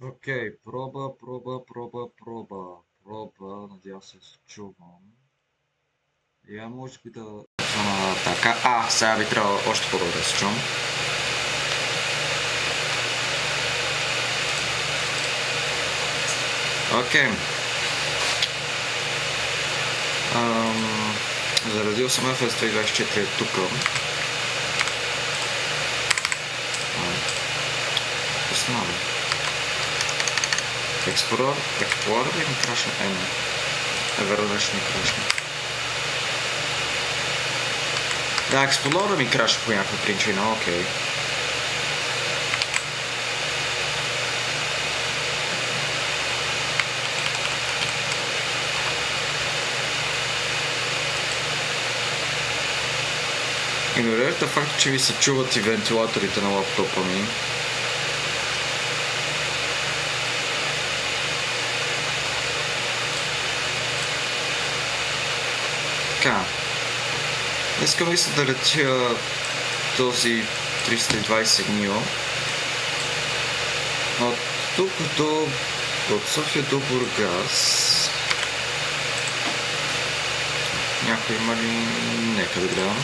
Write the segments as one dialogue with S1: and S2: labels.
S1: Окей, проба. Надявам се чувам. Я може би да... така, сега би трябвало още по-добре да се чувам. Окей. Заразил съм FS 2024 е тук. Поснавам. Explorer ли ми крашна? Вероятно ще ми крашна. Да, Explorer ми крашна по някаква причина, окей. Игнорирайте факта, че ви се чуват и вентилаторите на лаптопа ми. Така. Днеска мисля да летя този 320neo. От тук от София до Бургас. Някой има ли? Нека да гледам.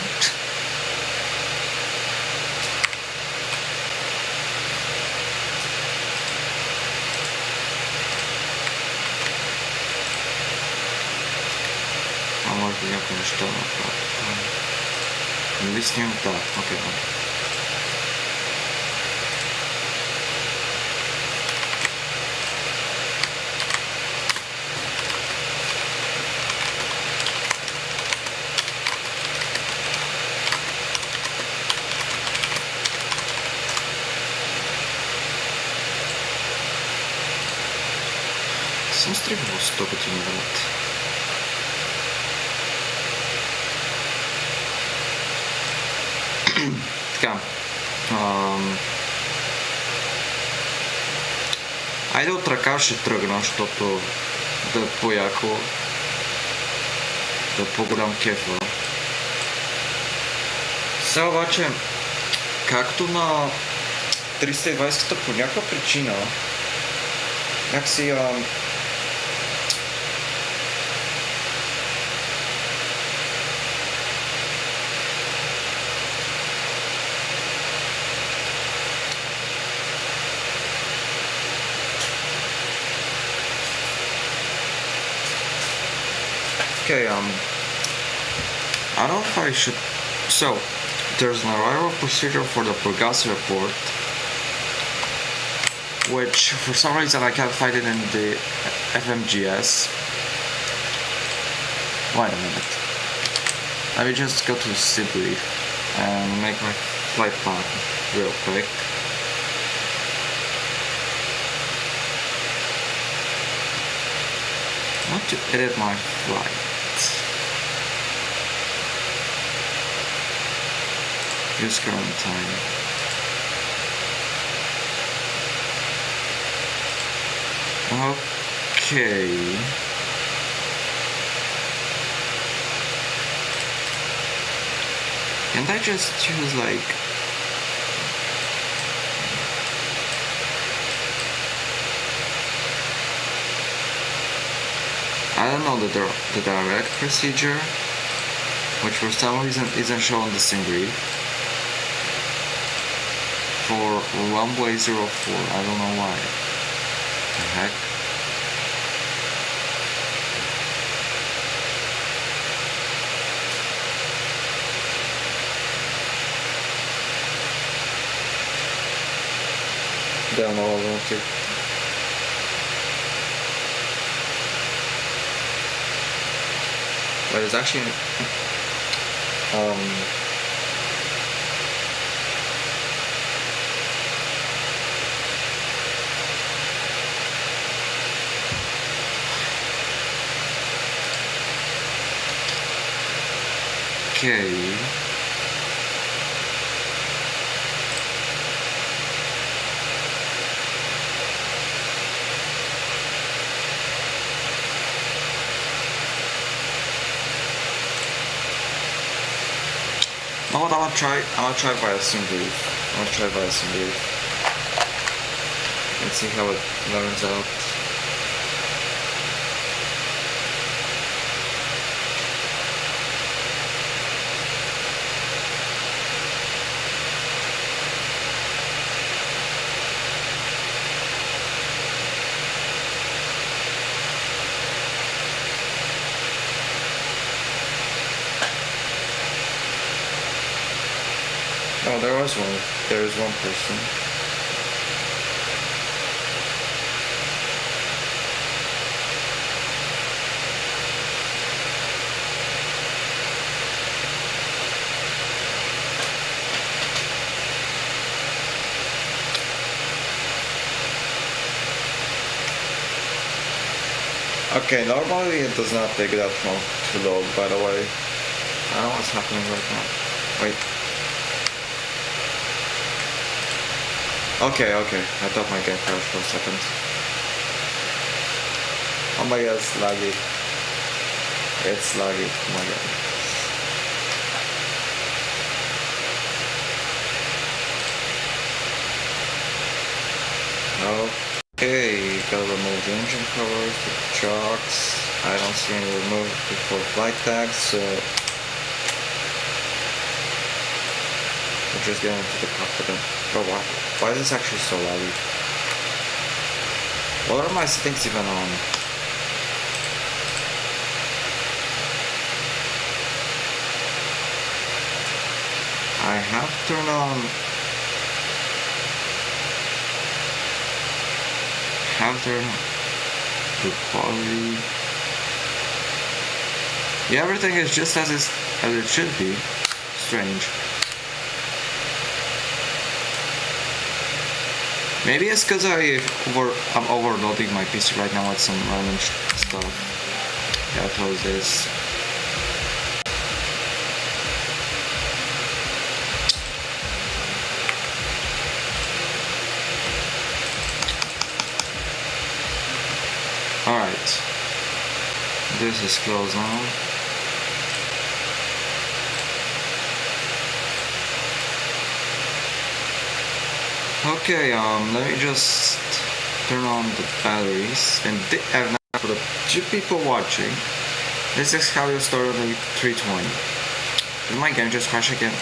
S1: Може би някои неща направят. Нали снимам? Да, окей. Съм стрибвал 100 години върнат. Така. Айде от ръка ще тръгна, защото да е по-яко, да е по-голям кефа. Сега обаче, както на 320-та по някаква причина, някакси okay, I don't know if I should... So, there's an arrival procedure for the Burgas report, which for some reason I can't find it in the FMGS. Wait a minute. Let me just go to Sibrief and make my flight plan real quick. I want to edit my flight. Use current time. Okay. Can't I just choose like... I don't know the direct procedure, which for some reason isn't shown in the sim brief. For runway 04, I don't know why. The heck? Don't know what I want to. But it's actually okay. No, I'll try via sim brief. Let's see how it learns out. Oh, there is one person. Okay, normally it does not take that long to load, by the way. I don't know what's happening right now. Wait. Okay. I thought my game crashed for a second. Oh my god, it's laggy. It's laggy. Oh my god. Okay, gotta remove the engine covers, the chocks. I don't see any removed before flight tags, so we're just getting into the cockpit. Oh wow, why is this actually so laggy? What are my settings even on? I have turned on the quality. Yeah, everything is just as it should be. Strange. Maybe it's because I'm overloading my PC right now with some random stuff. Gotta close this. Alright, this is closed now. Okay, let me just turn on the batteries, and now for the 2 people watching, this is how you start on the A320. Did my game just crash again?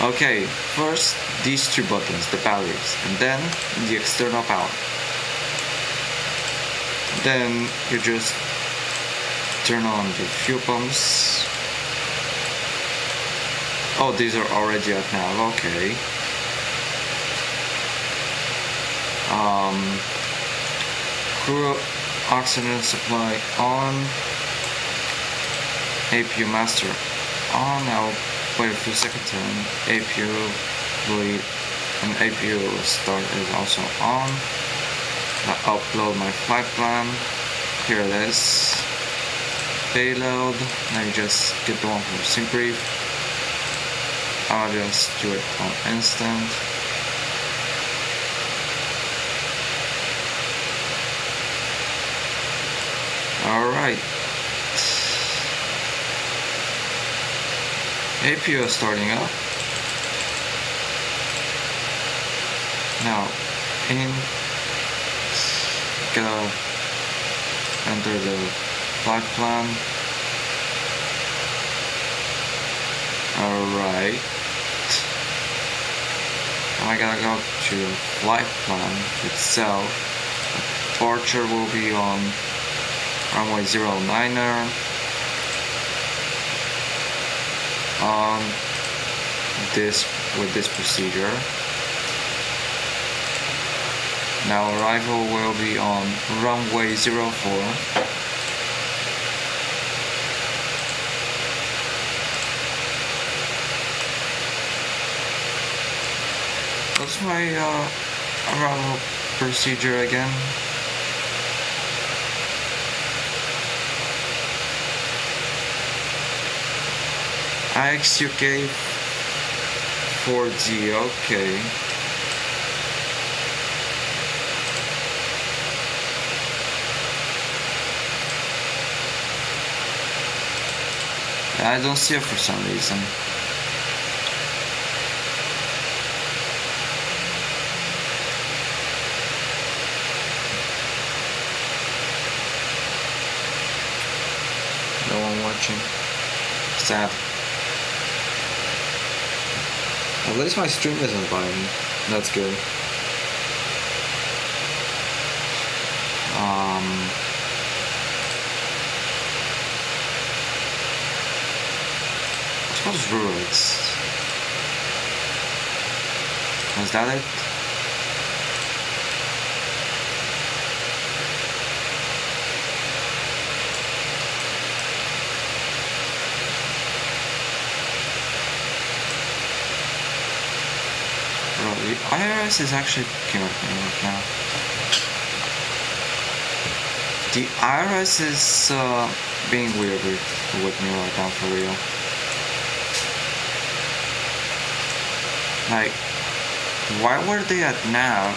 S1: Okay, first these 2 buttons, the batteries, and then the external power. Then you just turn on the fuel pumps. Oh, these are already at now, okay. Crew oxygen supply on. APU master on. Now wait a few seconds and APU bleed and APU start is also on. I upload my flight plan. Here it is. Payload. Let me just get the one from SimBrief. I'll just do it on instant. Alright. APU is starting up. Now, gotta enter the flight plan. Alright. Now I gotta go to the flight plan itself. Departure will be on runway 09er. With this procedure. Now arrival will be on runway 04. What's my arrival procedure again? IXUK 4D, okay. I don't see it for some reason. watching. Sad. At least my stream isn't buying. That's good. What's Ruins? Is that it? Bro, the IRS is actually fucking with me right now. The IRS is being weird with me right now, for real. Like, why were they at nav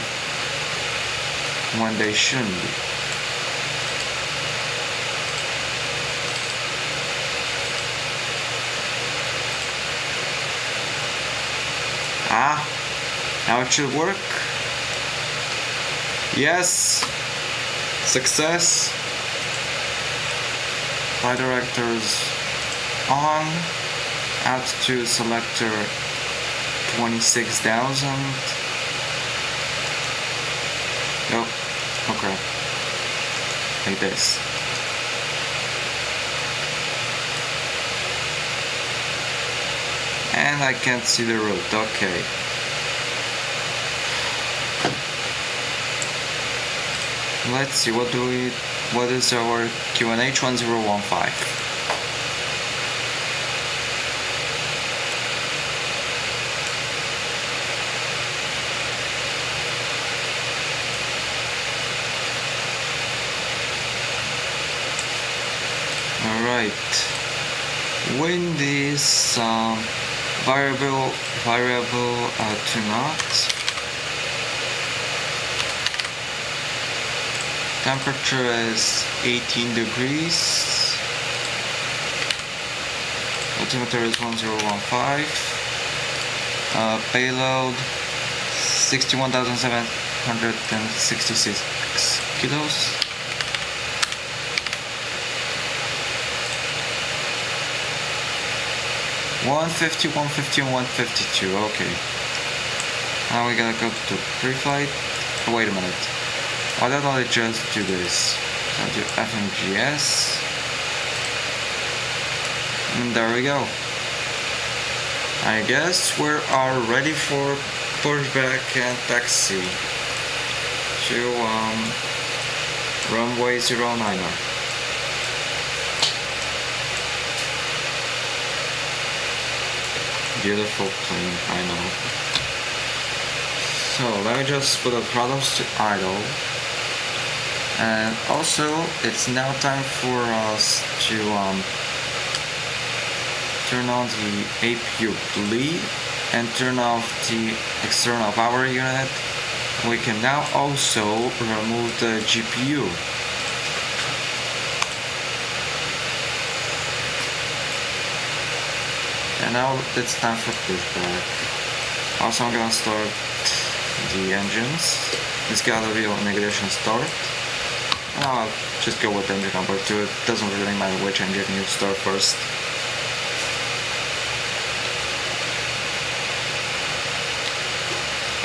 S1: when they shouldn't be? Ah, now it should work. Yes, success. Flight directors on. Altitude selector 26,000. Oh, okay. Like this. And I can't see the road. Okay. Let's see, what is our QNH 1015? Alright, wind is variable to knots. Temperature is 18 degrees. Altimeter is 1015. Payload 61,766 kilos. One 150, and 152. Okay. Now we gotta go to pre-flight. Oh, wait a minute. Why don't I just do this? I'll do FMGS. And there we go. I guess we are ready for pushback and taxi to runway 09er. Beautiful plane, I know. So let me just put the throttles to idle. And also, it's now time for us to turn on the APU bleed and turn off the external power unit. We can now also remove the GPU. And now it's time for pushback. Also, I'm gonna start the engines. It's gotta be on ignition start. And I'll just go with engine number 2. It doesn't really matter which engine you start first.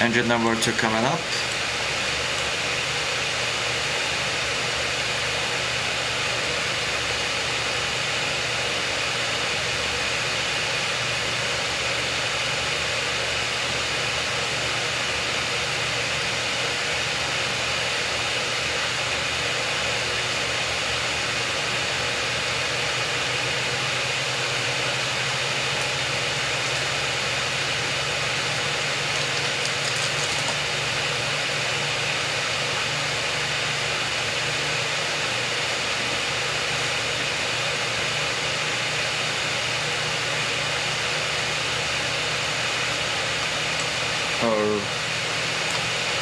S1: Engine number 2 coming up.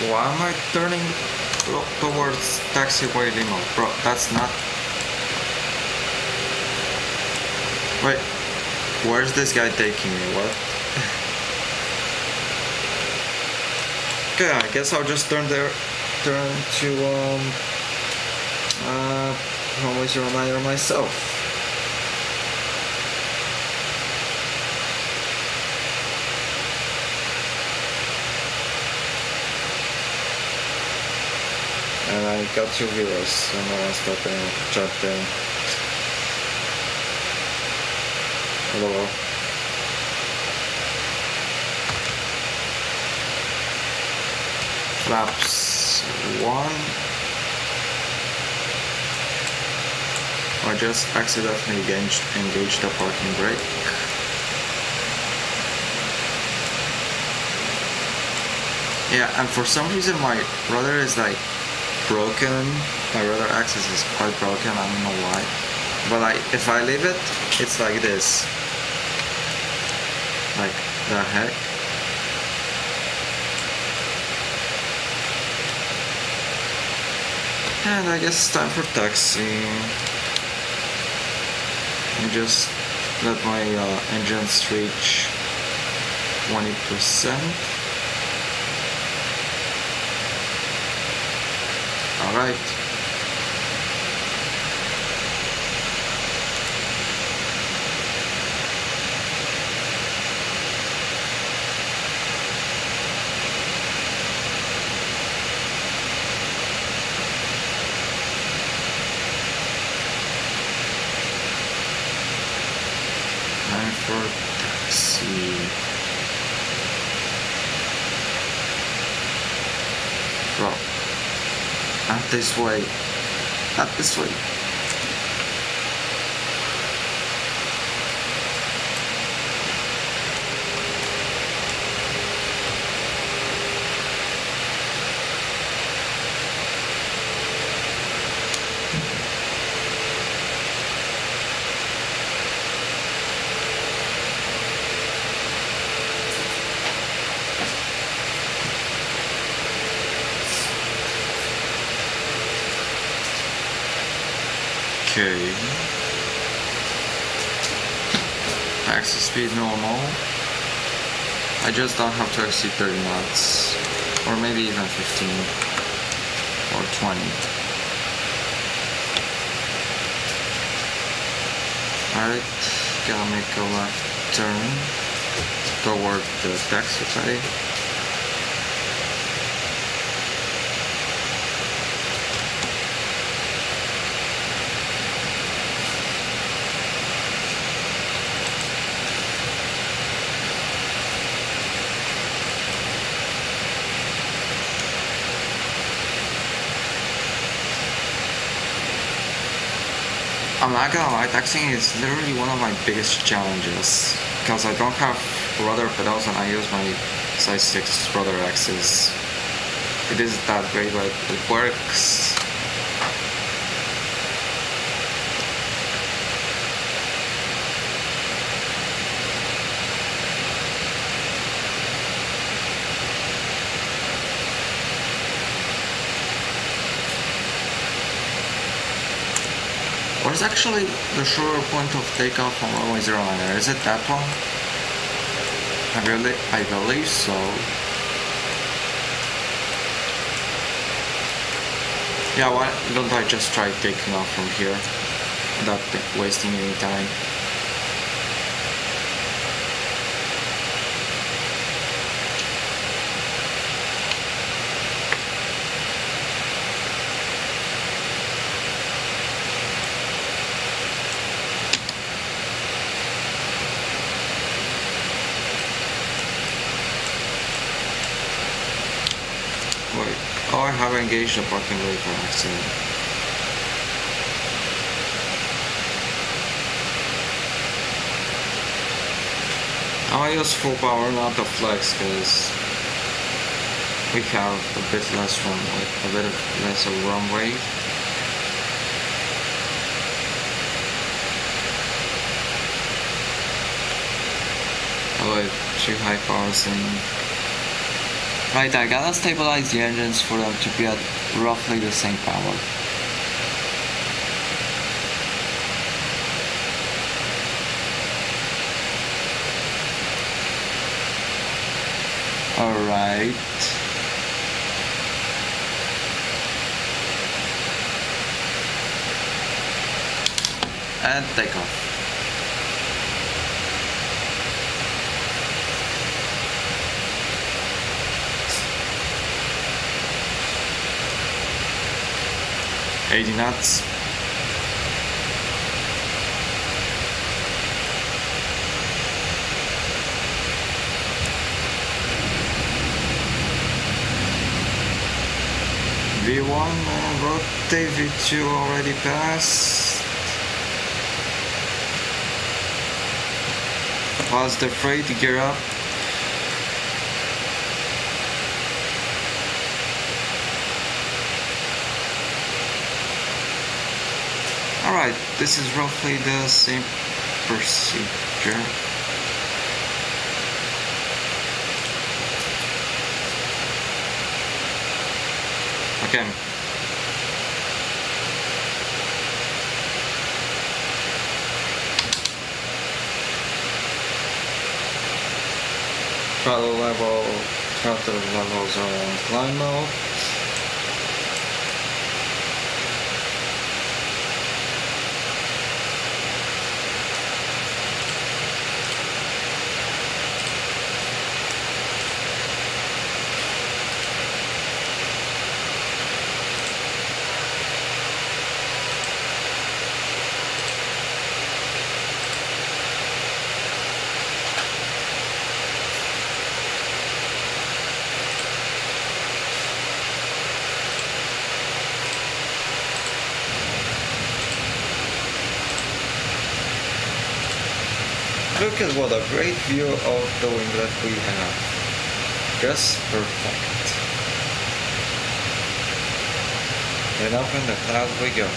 S1: Why am I turning towards taxiway limo? Bro, that's not... Wait, where's this guy taking me? What? Okay, I guess I'll just turn to runway 09er myself. and I got 2 viewers, so no one's stopping chatting. Hello. Flaps 1. I just accidentally engaged the parking brake. Yeah, and for some reason my rudder is like broken. My rudder axis is quite broken, I don't know why. But if I leave it, it's like this. Like, the heck? And I guess it's time for taxi. And just let my engines reach 20%. Alright. Time for taxi. Bro. Not this way. Not this way. Okay. Taxi speed normal. I just don't have to exceed 30 knots. Or maybe even 15. Or 20. Alright, gotta make a left turn toward the taxi bay. I'm not gonna lie, taxiing is literally one of my biggest challenges because I don't have rudder pedals and I use my size 6 rudder axis. It isn't that great, but it works. Where's actually the surer point of takeoff on runway 09? Is it that one? I believe so. Yeah, why don't I just try taking off from here without wasting any time? Oh, I have engaged the parking brake by accident. I use full power, not the flex, because we have a bit less runway, a bit less of runway. Oh, too high power thing. Right, I gotta stabilize the engines for them to be at roughly the same power. Alright. And take off. 80 knots. V1 and rotate, V2 already passed. Pause the freight, gear up. Alright, this is roughly the same procedure. Okay. Throttle levels are on climb mode. Look at what a great view of the winglet we have. Just perfect. And up in the clouds we go.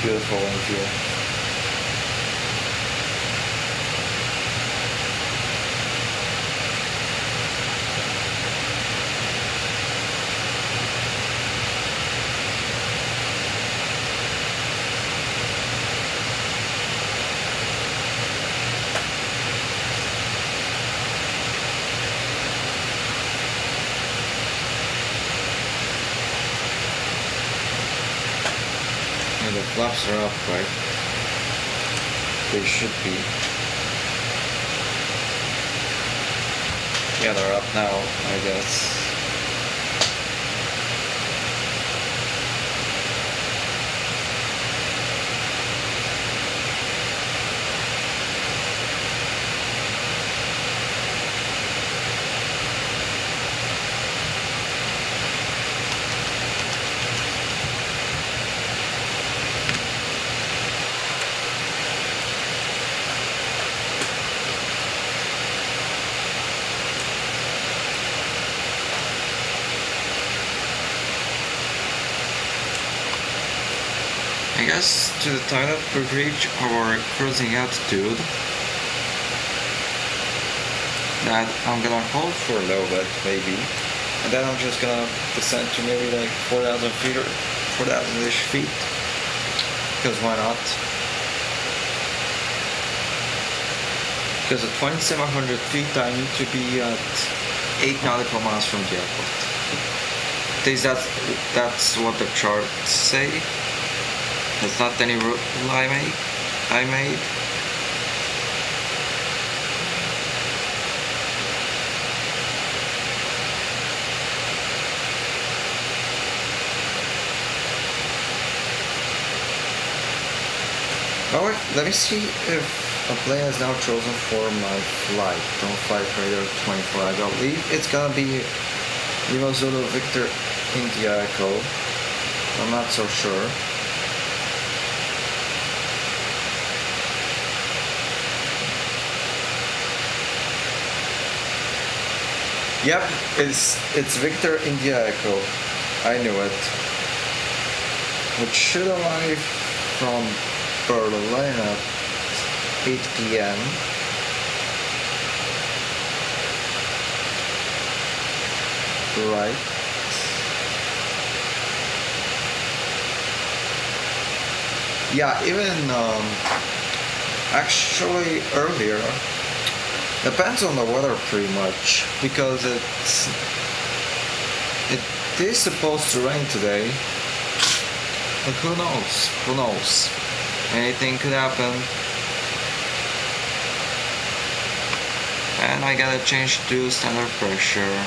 S1: Beautiful view. And the flaps are up, right? They should be. Yeah, they're up now, I guess. I guess to the time that we reach our cruising altitude, that I'm gonna hold for a little bit maybe, and then I'm just gonna descend to maybe like 4,000 feet or 4,000-ish feet, because why not? Because at 2,700 feet I need to be at 8 nautical miles from the airport. At least that's what the charts say. It's not any rule I made. Alright, let me see if a plane is now chosen for my flight. Don't flight radar 24. I believe it's gonna be Lima Zulu Victor India Echo. I'm not so sure. Yep, it's Victor India Echo. I knew it. Which should arrive from Berlin at 8 p.m. Right. Yeah, even actually earlier Depends on the weather pretty much, because it is supposed to rain today. But who knows? Who knows? Anything could happen. And I gotta change to standard pressure.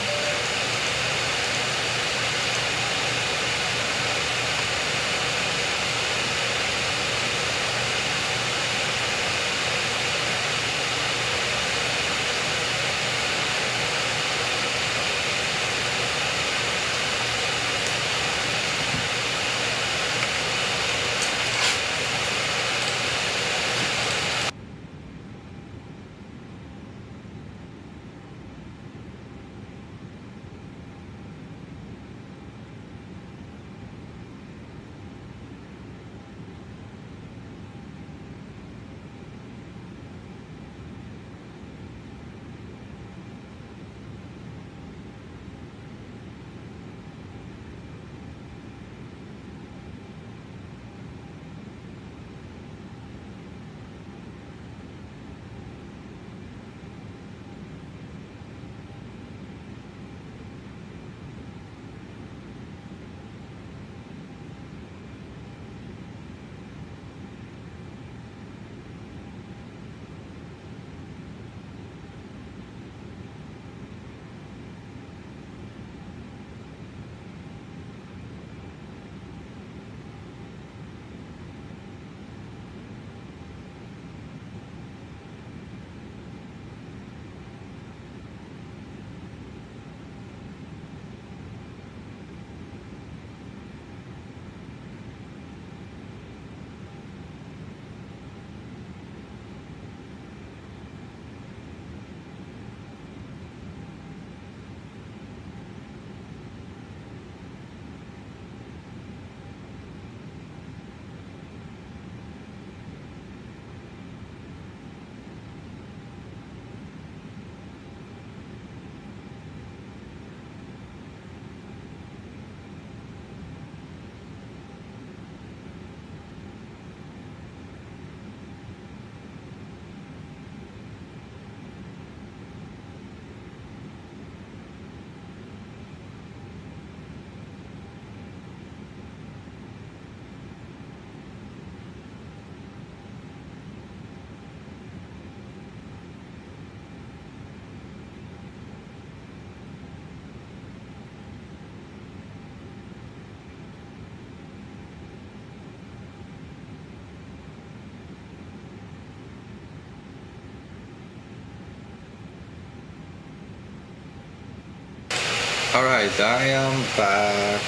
S1: Alright, I am back.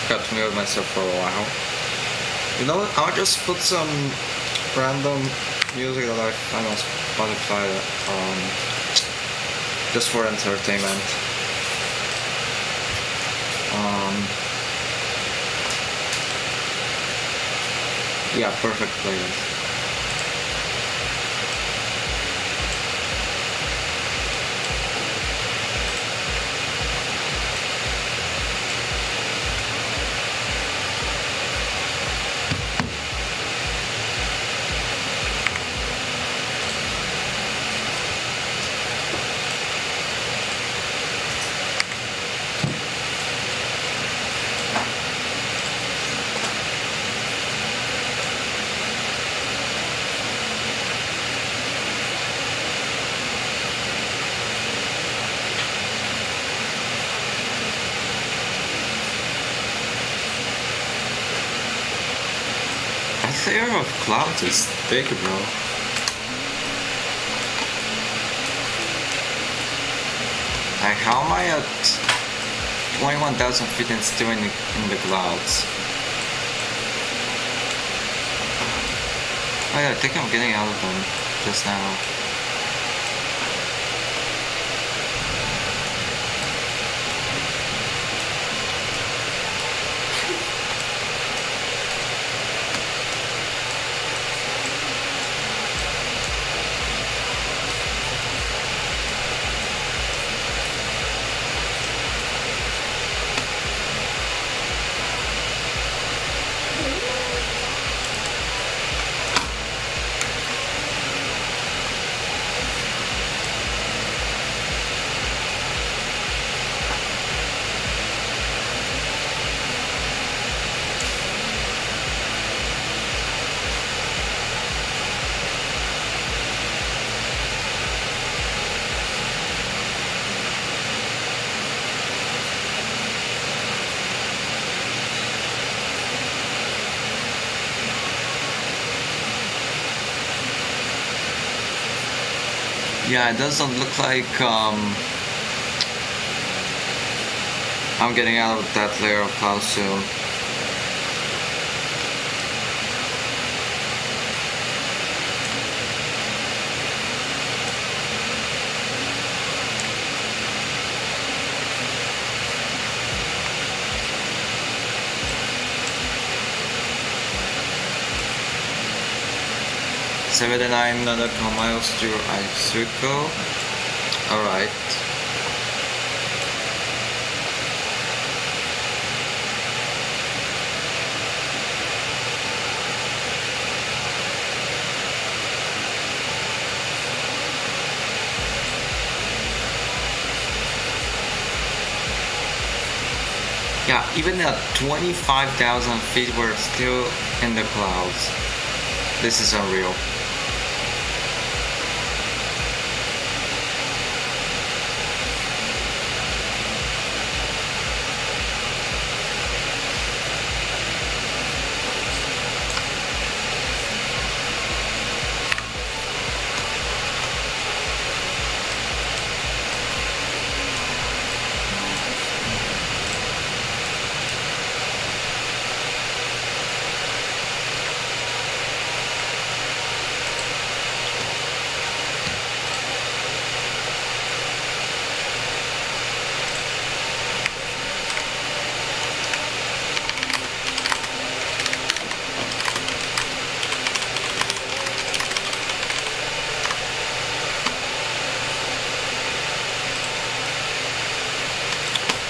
S1: Got to mute myself for a while. You know what? I'll just put some random music that I find on Spotify, just for entertainment. Yeah, perfect playlist. The layer of clouds is big, bro. Like, how am I at 21,000 feet and still in the clouds? Oh yeah, I think I'm getting out of them just now. Yeah, it doesn't look like I'm getting out of that layer of cloud soon. $79 nautical miles to Isuko. Alright. Yeah, even at 25,000 feet, we're still in the clouds. This is unreal.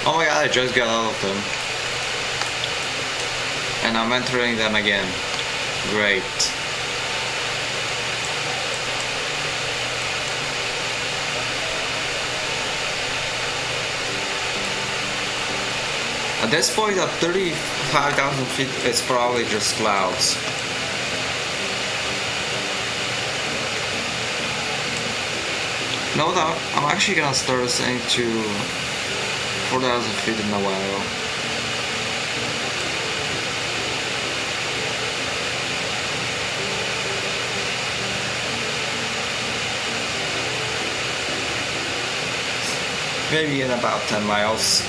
S1: Oh my god, I just got out of them. And I'm entering them again. Great. At this point, at 35,000 feet, it's probably just clouds. No, I'm actually gonna start ascending to 4,000 feet in a while. Maybe in about 10 miles.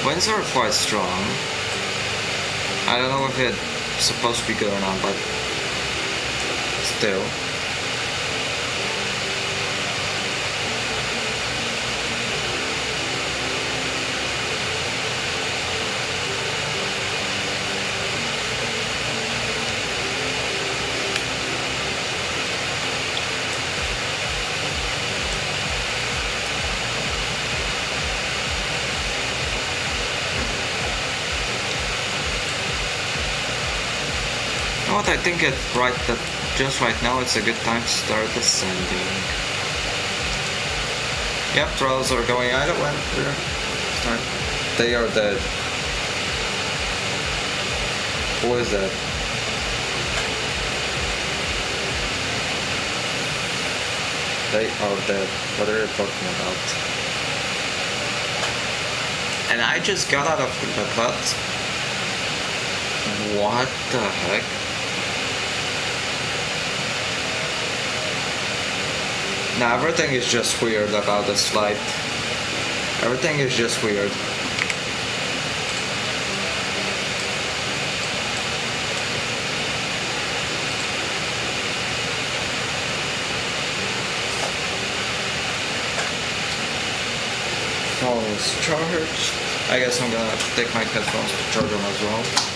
S1: Winds are quite strong. I don't know if it's supposed to be good or not, but still. You know what, I think it's right that just right now it's a good time to start ascending. Yep, throttles are going idle when they are dead. Who is that? They are dead. What are you talking about? And I just got out of the cut. What the heck? Now everything is just weird about this flight. Everything is just weird. Phone is charged. I guess I'm gonna take my headphones to charge them as well.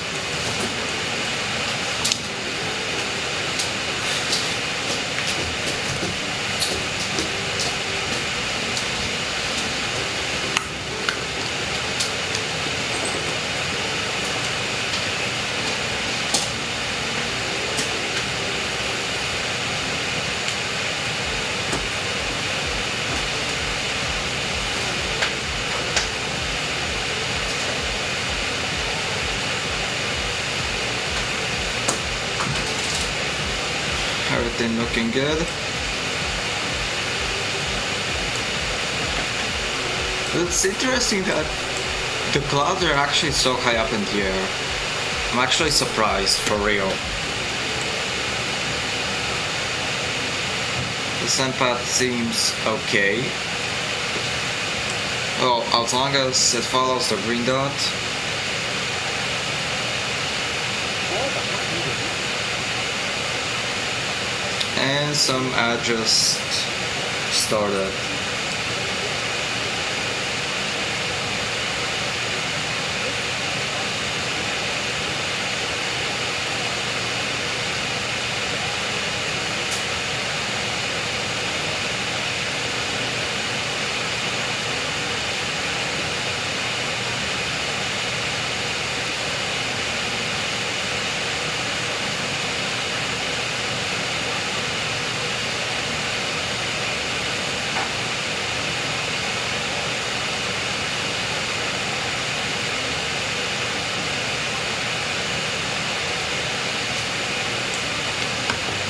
S1: Everything looking good. It's interesting that the clouds are actually so high up in the air. I'm actually surprised, for real. The send path seems okay. Well, as long as it follows the green dot. And some address started.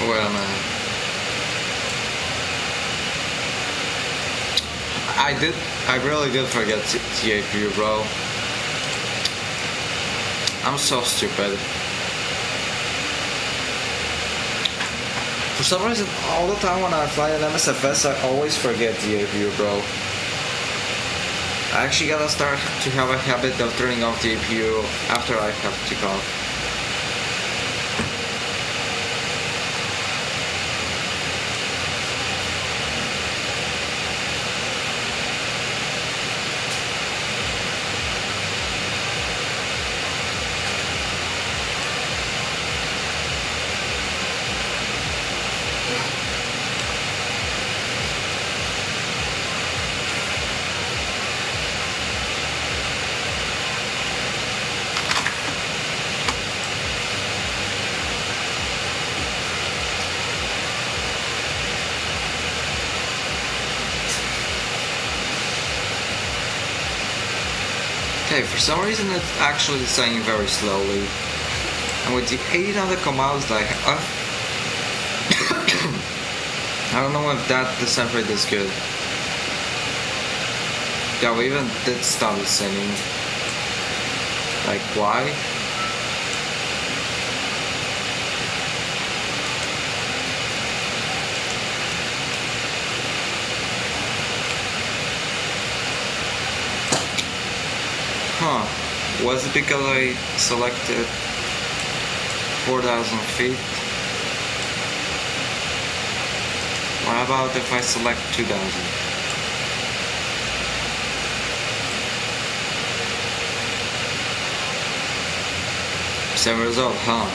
S1: Wait a minute. I really did forget TAPU, bro. I'm so stupid. For some reason, all the time when I fly an MSFS, I always forget TAPU, bro. I actually gotta start to have a habit of turning off the APU after I have to take off. Okay, for some reason it's actually descending very slowly. And with the 80 nautical miles that I have, I don't know if that descent rate is good. Yeah, we even did stop descending. Like, why? Huh, was it because I selected 4,000 feet? What about if I select 2,000? Same result, huh?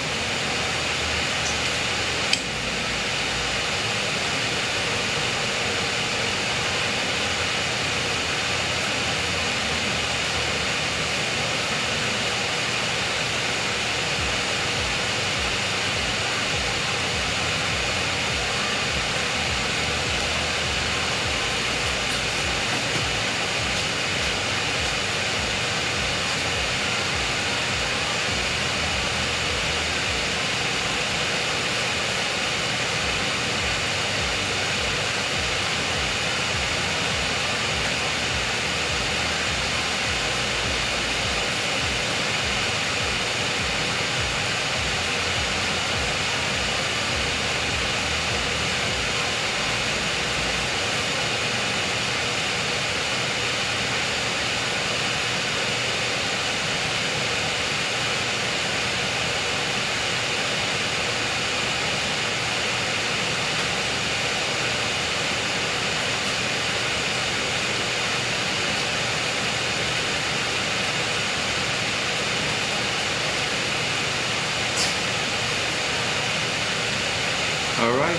S1: Alright.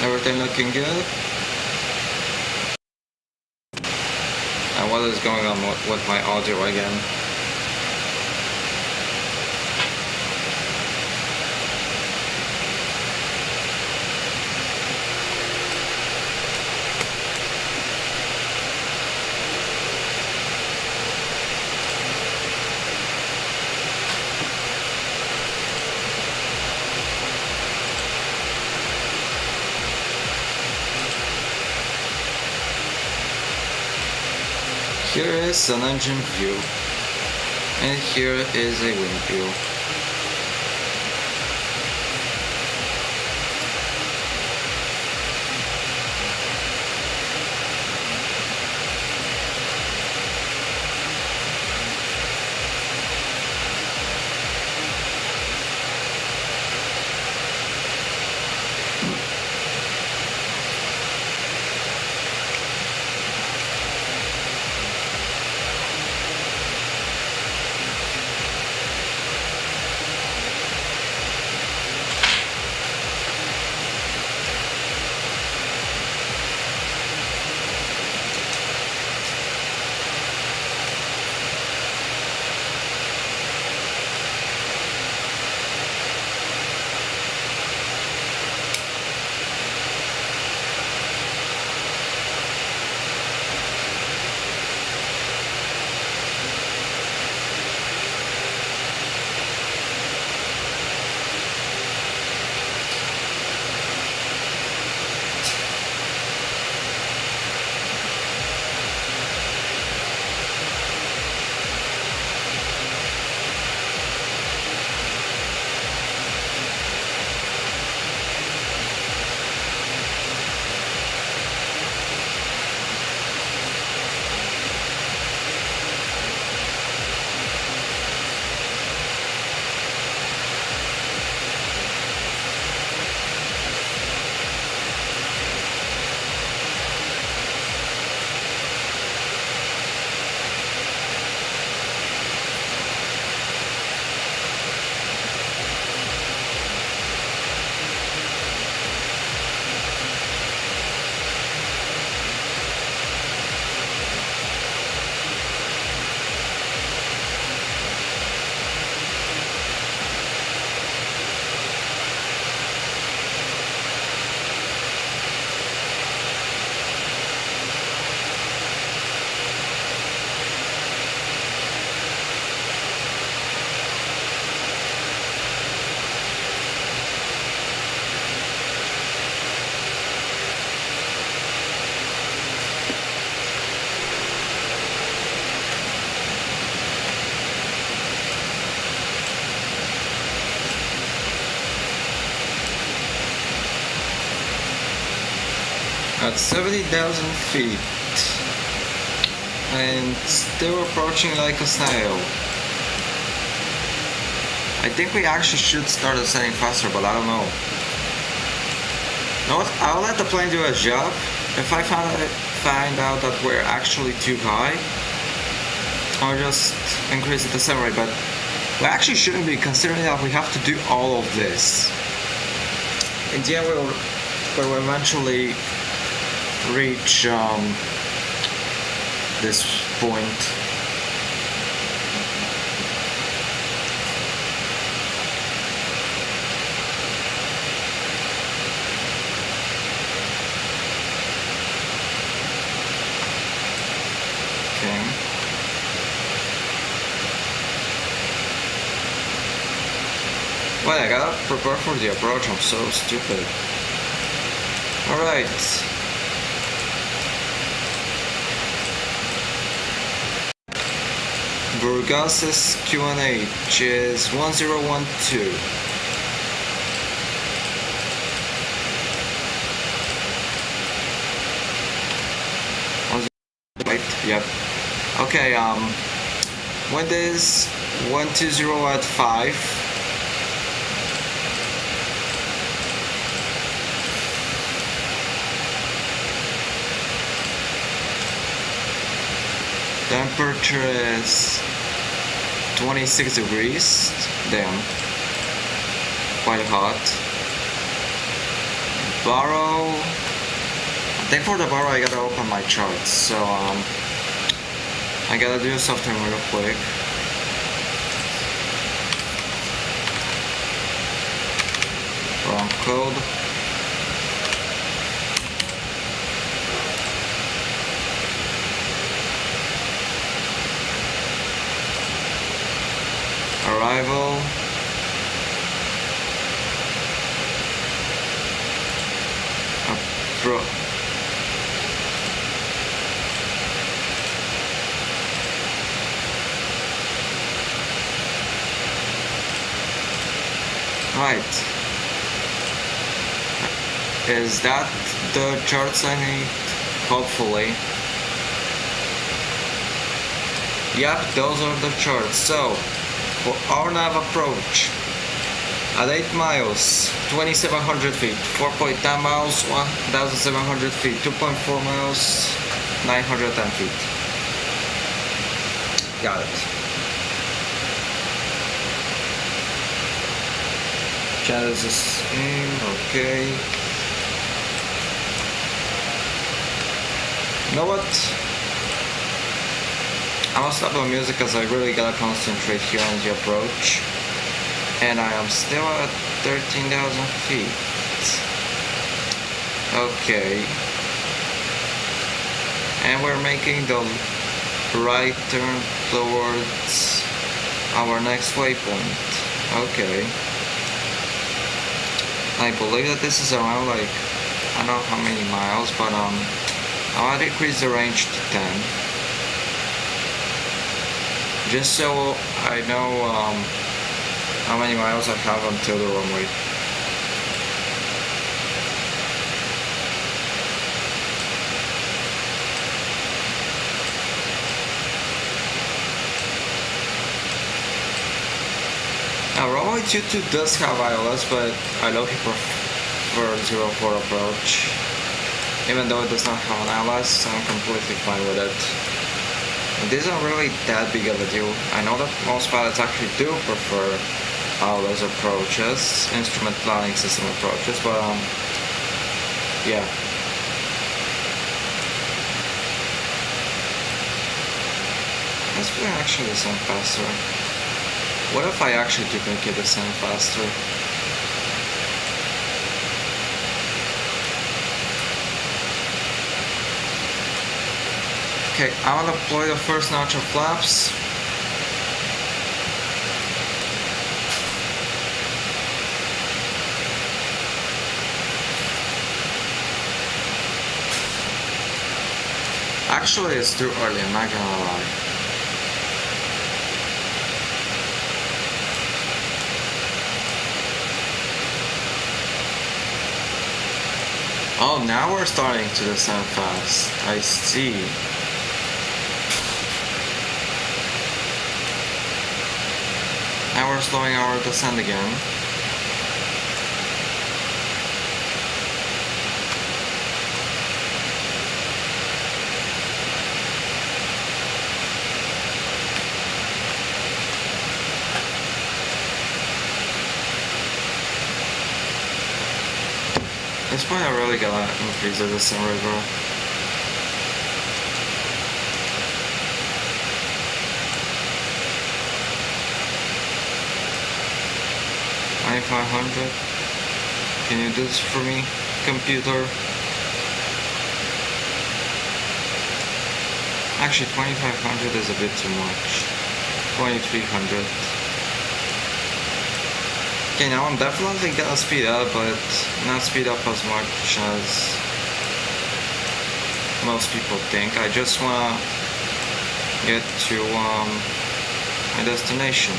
S1: Everything looking good. And what is going on with my audio again? Here is an engine view, and here is a wing view. at 70,000 feet and still approaching like a snail. I think we actually should start ascending faster, but I don't know. You know what? I'll let the plane do its job. If I find out that we're actually too high, I'll just increase the descent rate, but we actually shouldn't be, considering that we have to do all of this. In the end, we'll eventually reach this point. Wait, I gotta prepare for the approach, I'm so stupid. Alright. Burgas' QNH is 1012. Right, yep. Okay, wind is 120 at 5. Temperature is 26 degrees. Damn. Quite hot. Baro. I think for the baro I gotta open my charts. So I gotta do something real quick. Wrong code. Arrival. Right. Is that the charts I need? Hopefully. Yep, those are the charts. So, for our nav approach, at 8 miles, 2,700 feet, 4.10 miles, 1,700 feet, 2.4 miles, 910 feet. Got it. Genesis in, okay. You know what? I must stop the music because I really gotta concentrate here on the approach. And I am still at 13,000 feet. Okay. And we're making the right turn towards our next waypoint. Okay. I believe that this is around like, I don't know how many miles, but I'll decrease the range to 10. Just so I know how many miles I have until the runway. Now, runway 22 does have ILS, but I low-key prefer 04 approach. Even though it does not have an ILS, I'm completely fine with it. This isn't really that big of a deal. I know that most pilots actually do prefer ILS approaches, instrument planning system approaches, but yeah. Let's actually descend faster. What if I actually do make it descend faster? Okay, I'm gonna deploy the first notch of flaps. Actually, it's too early, I'm not gonna lie. Oh, now we're starting to descend fast. I see. Now we're slowing our descent again. This point I really gotta increase the descent river. $2,500. Can you do this for me, computer? Actually, 2,500 is a bit too much. 2,300. Okay, now I'm definitely gonna speed up, but not speed up as much as most people think. I just wanna get to my destination.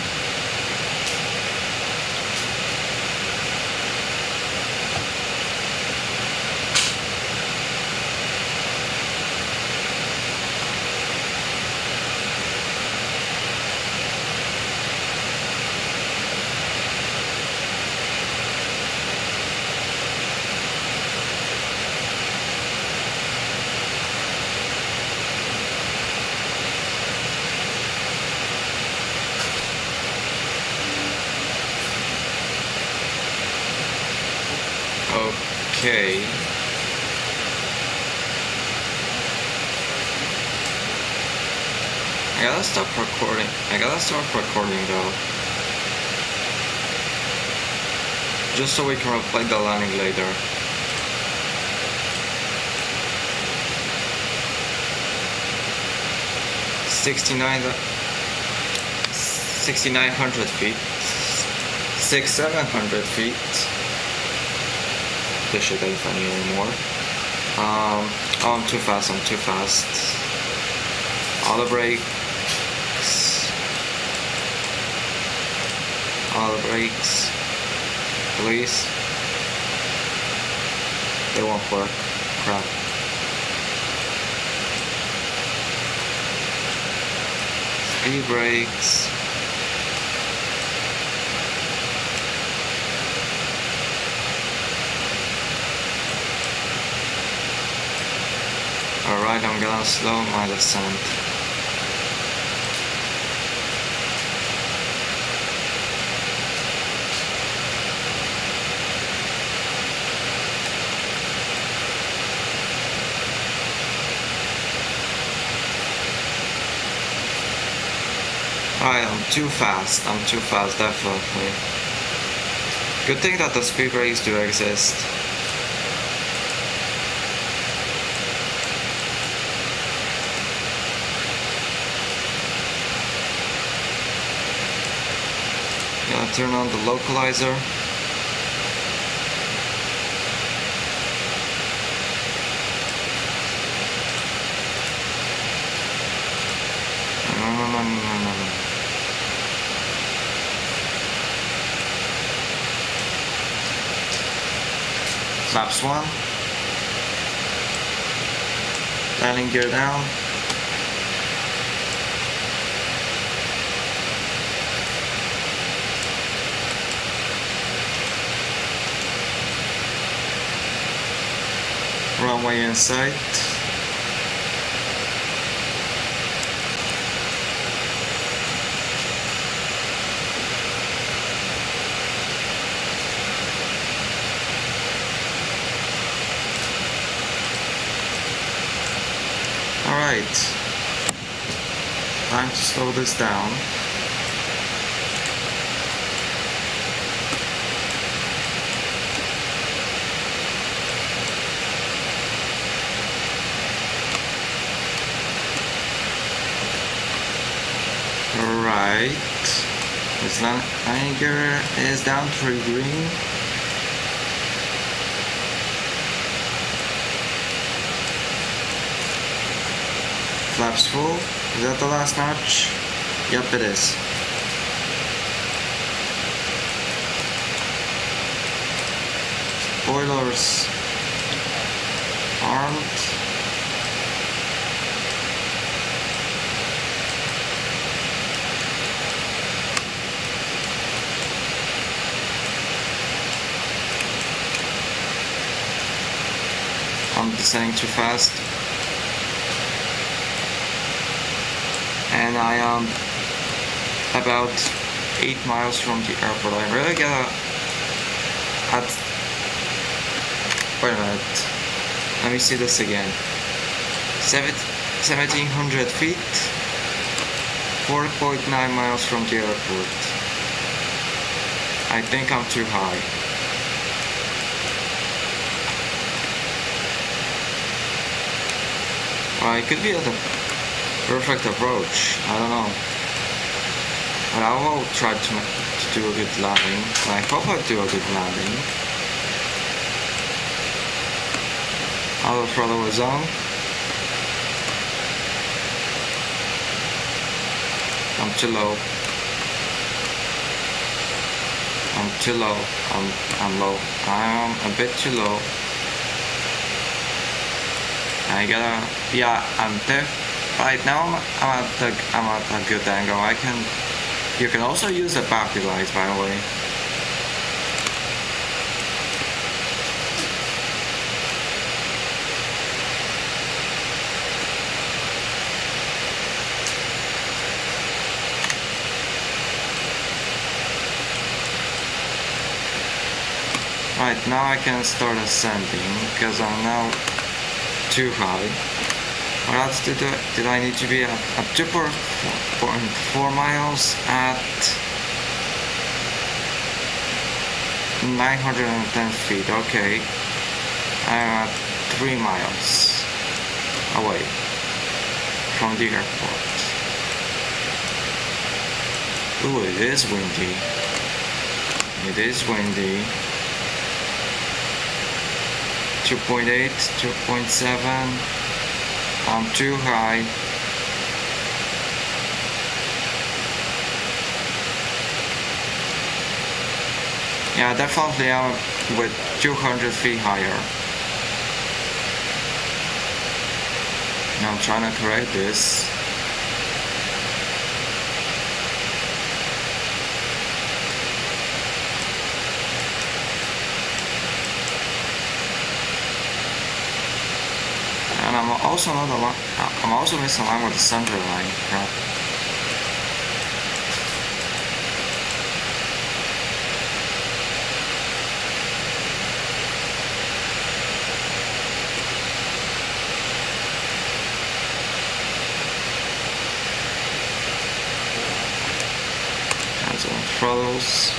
S1: Okay. I gotta stop recording. I gotta start recording though. Just so we can replay the landing later. $6,900 feet. 6,700 feet. This shit ain't funny anymore. Oh, I'm too fast. All the brakes. Please. They won't work. Crap. Speed brakes. Alright, I'm gonna slow my descent. Alright, I'm too fast, definitely. Good thing that the speed brakes do exist. Gonna turn on the localizer. No. Flaps 1. Landing gear down. Runway in sight. Alright, time to slow this down. Alright, this landing gear is down to green. Flaps full. Is that the last notch? Yep, it is. Spoilers. armed. I'm descending too fast. And I am about 8 miles from the airport. I really gotta wait a minute. Let me see this again. 1700 feet, 4.9 miles from the airport. I think I'm too high. Well, it could be the perfect approach. I don't know. But I will try to do a good landing. I hope I do a good landing. Auto throttle is on. I'm too low. I'm too low. I'm low. I'm a bit too low. I gotta, yeah, right now I'm at a good angle. You can also use the battery lights, by the way. Right, now I can start ascending because I'm now too high. What else did I need to be at 2.4 miles at 910 feet. Okay, I'm at 3 miles away from the airport. Ooh, it is windy. It is windy. 2.8, 2.7. I'm too high. Yeah, definitely I'm with 200 feet higher. Now I'm trying to correct this. And I'm also missing line with the center line. Crap. Hands on throttles.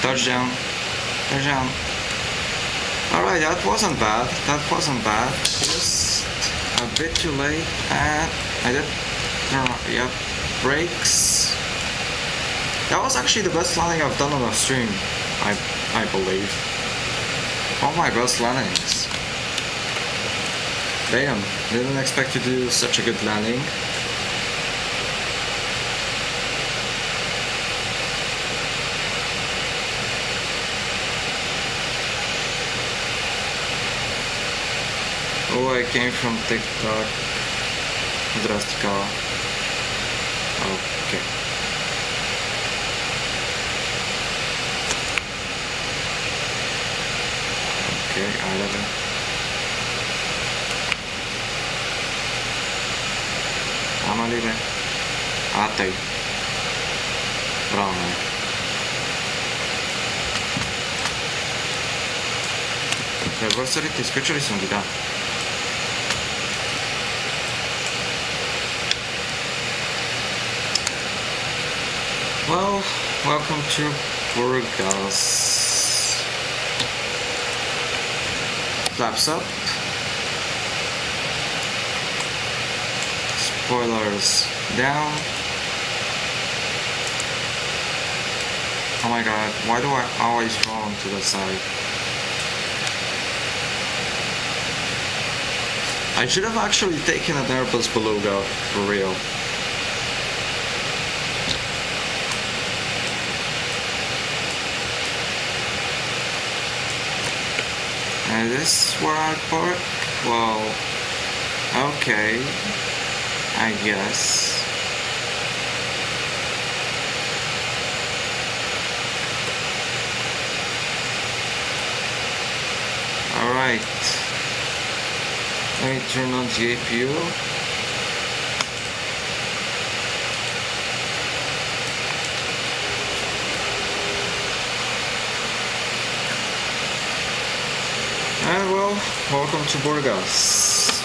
S1: Touchdown. Touchdown. Alright, that wasn't bad. Just a bit too late. And I did turn off. Yep. Brakes. That was actually the best landing I've done on a stream. I believe. All my best landings. Damn. Didn't expect to do such a good landing. Oh, I came from TikTok. Здравствуйте. Okay. Okay, I love it. Амали бе. Тъй. Правилно е. Ревърсърите изключили съм ги, да. Well, welcome to Burgas. Flaps up. spoilers down. Oh my god, why do I always fall to the side? I should have actually taken an Airbus Beluga, for real. And this is where I park? Well, okay, I guess. Alright, let me turn on the APU. And well, welcome to Burgas.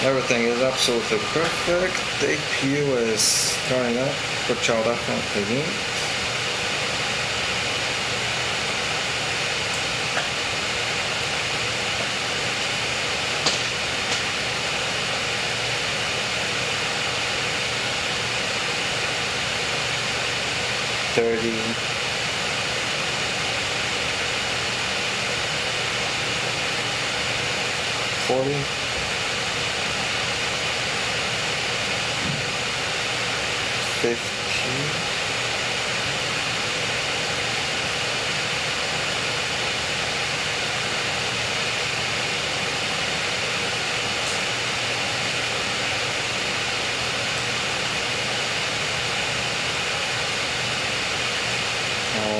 S1: Everything is absolutely perfect. The APU is starting up, which I'll definitely need.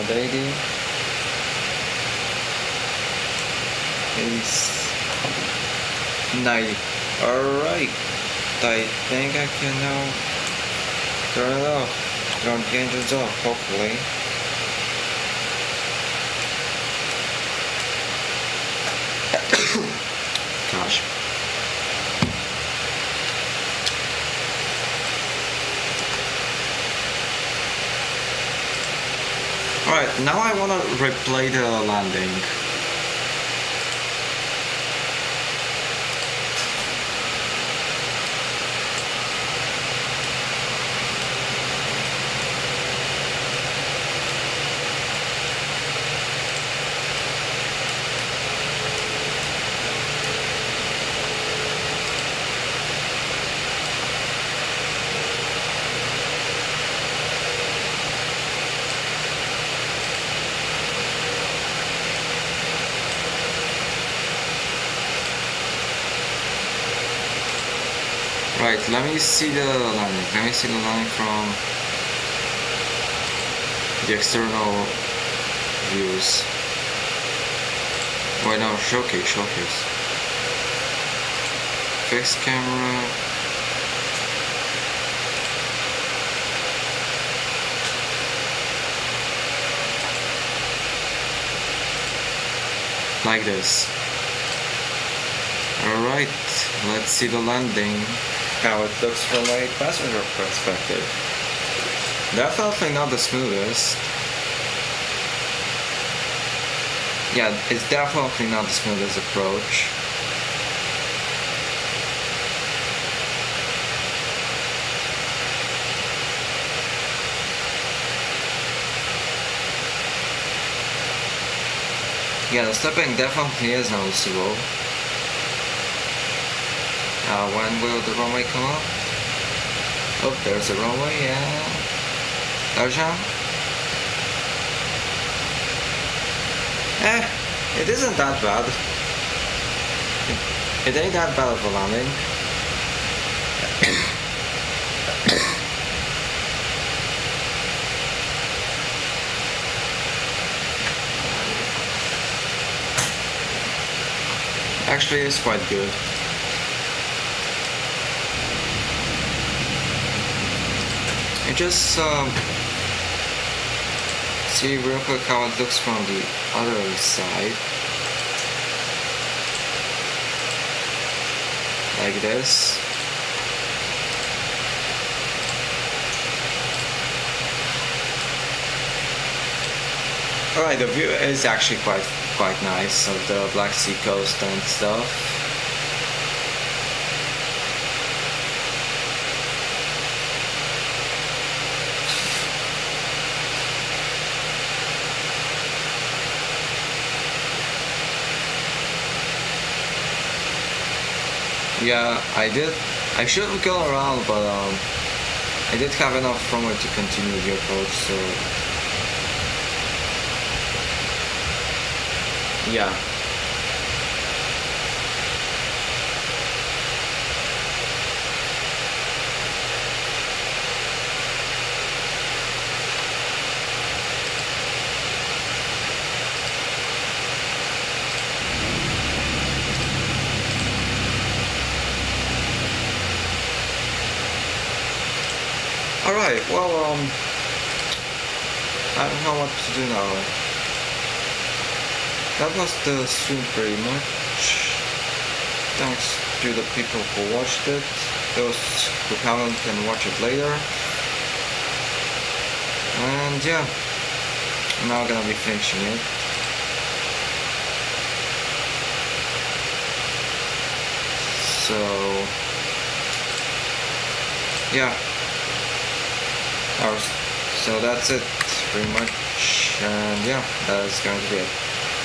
S1: Lady, 90. Alright, I think I can now turn it off, turn the engines off, hopefully. Gosh. Alright, now I want to replay the landing. Right, let me see the landing. Let me see the landing from the external views. Wait, no, showcase. Fixed camera. Like this. Alright, let's see the landing. How it looks from a passenger perspective. Definitely not the smoothest. Yeah, it's definitely not the smoothest approach. Yeah, the stepping definitely is noticeable. When will the runway come up? Oh, there's the runway, yeah. Darshan? It isn't that bad. It ain't that bad of a landing. Actually, it's quite good. And just see real quick how it looks from the other side. Like this. Alright, the view is actually quite nice of the Black Sea coast and stuff. Yeah, I should go around, but I did have enough runway to continue the approach, so yeah. Alright, well, I don't know what to do now. That was the stream pretty much. Thanks to the people who watched it. Those who haven't can watch it later. And yeah, I'm now gonna be finishing it. So, yeah. So that's it, pretty much, and yeah, that's going to be it.